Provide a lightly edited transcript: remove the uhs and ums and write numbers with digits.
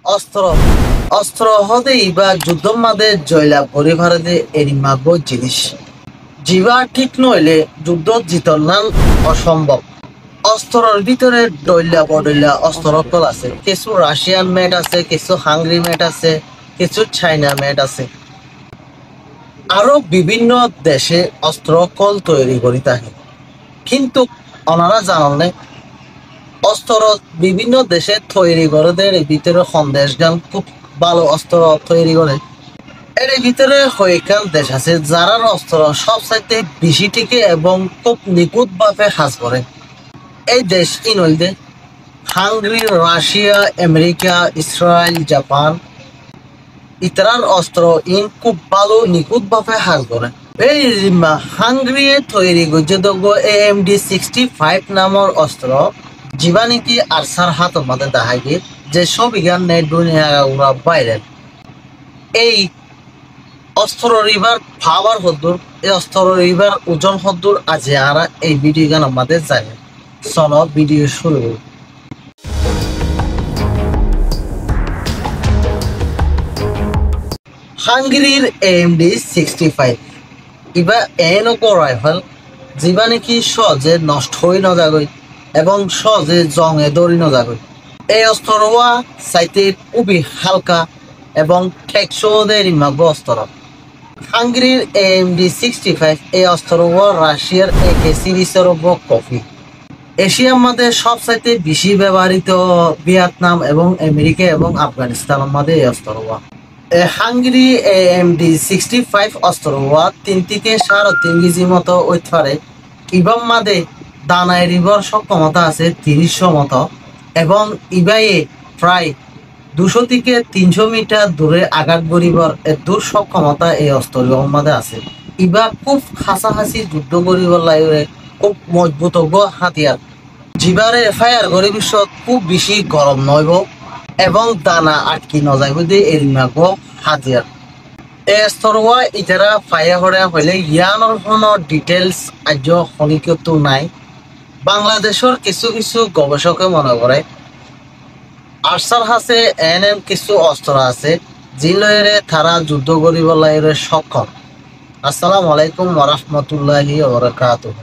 অস্ত্র অস্ত্র হতে ইবা যুদ্ধ মাঝে জয়লাভ করে ভারতে এরি মাগব জিনিস জিবা ঠিক নইলে যুদ্ধ জিতনান অসম্ভব। অস্ত্রের ভিতরে ডইলা বডইলা অস্ত্র কল আছে, কিছু রাশিয়ান মেড আছে, কিছু হাঙ্গরি মেড আছে, কিছু চাইনা মেড আছে। আরো বিভিন্ন দেশে অস্ত্র কল তৈরি করি থাকে, কিন্তু ওনারা জানালে অস্ত্র বিভিন্ন দেশে তৈরি করে দেয়। এর ভিতরে সন্দেশ গান খুব ভালো অস্ত্র তৈরি করে। এর ভিতরে কয়েকখান দেশ আছে যারা অস্ত্র সব চাইতে বেশি টিকে এবং খুব নিখুঁত ভাবে কাজ করে। এই দেশ ইনলদে Hungary, Russia, America, Israel, Japan ইতারার অস্ত্র ইন খুব ভালো নিখুঁত ভাবে কাজ করে। এই হাঙ্গরি তৈরি যোগ্য AMD-65 নামের অস্ত্র জীবানীতি আরসার হাত মধ্যে দেখা গিয়ে যে সব ইগান নেই দুনিয়া বাইরে। এই অস্ত্র রিভার পাওয়ার হদ্দুর, এই অস্ত্র রিভার ওজন হদ্দুর আজে আরা এই ভিডিও গান আমাদের জানে। চলো ভিডিও শুরু। হাঙ্গেরির AMD-65 ইবা এনেকো রাইফেল যা নাকি সহজে নষ্ট হয়ে নজাগৈ এবং সহজে জঙে দৌড়ি নজাগৈ। এই অস্ত্রওয়া চাইতে খুবই হালকা এবং টেকসই মাগব অস্ত্র। হাঙ্গেরির AMD-65 এই অস্ত্রওয়া রাশিয়ার AK সিরিজের কপি। এশিয়ার মধ্যে সবচাইতে বেশি ব্যবহৃত ভিয়েতনাম এবং আমেরিকা এবং আফগানিস্তানের মধ্যে এই অস্ত্রওয়া। হাঙ্গেরি AMD-65 অস্ত্রওয়া 3 থেকে 3.5 কেজি মতো ওয়েট পারে। ইবাম মাদে দানায় রিভার সক্ষমতা আছে 30 মতো এবং ইবাইয়ে প্রায় 200 থেকে 300 মিটার দূরে আঘাত করিবার দূর সক্ষমতা এই অস্ত্রের মধ্যে আছে। ইবা খুব কাছাকাছি যুদ্ধ করিবার লাগে খুব মজবুত হাতিয়ার। জিবারে ফায়ার করে বিশ্বত খুব বেশি গরম নইব এবং দানা আটকি নজাইব দিয়ে এরি মাগব হাতিয়ার। এই অস্ত্রওয়া ইতারা ফায়ার করে হইলে ইয়ানোর কোনো ডিটেলস আজ শনিকত নাই। বাংলাদেশের কিছু কিছু গবেষকে মনে করে আরসার হাসে এনএম কিছু অস্ত্র আছে যিলরে তারা যুদ্ধ করিবার লাগে সক্ষম। আসসালামু আলাইকুম ওয়া রাহমাতুল্লাহি ওয়া বারাকাতুহু।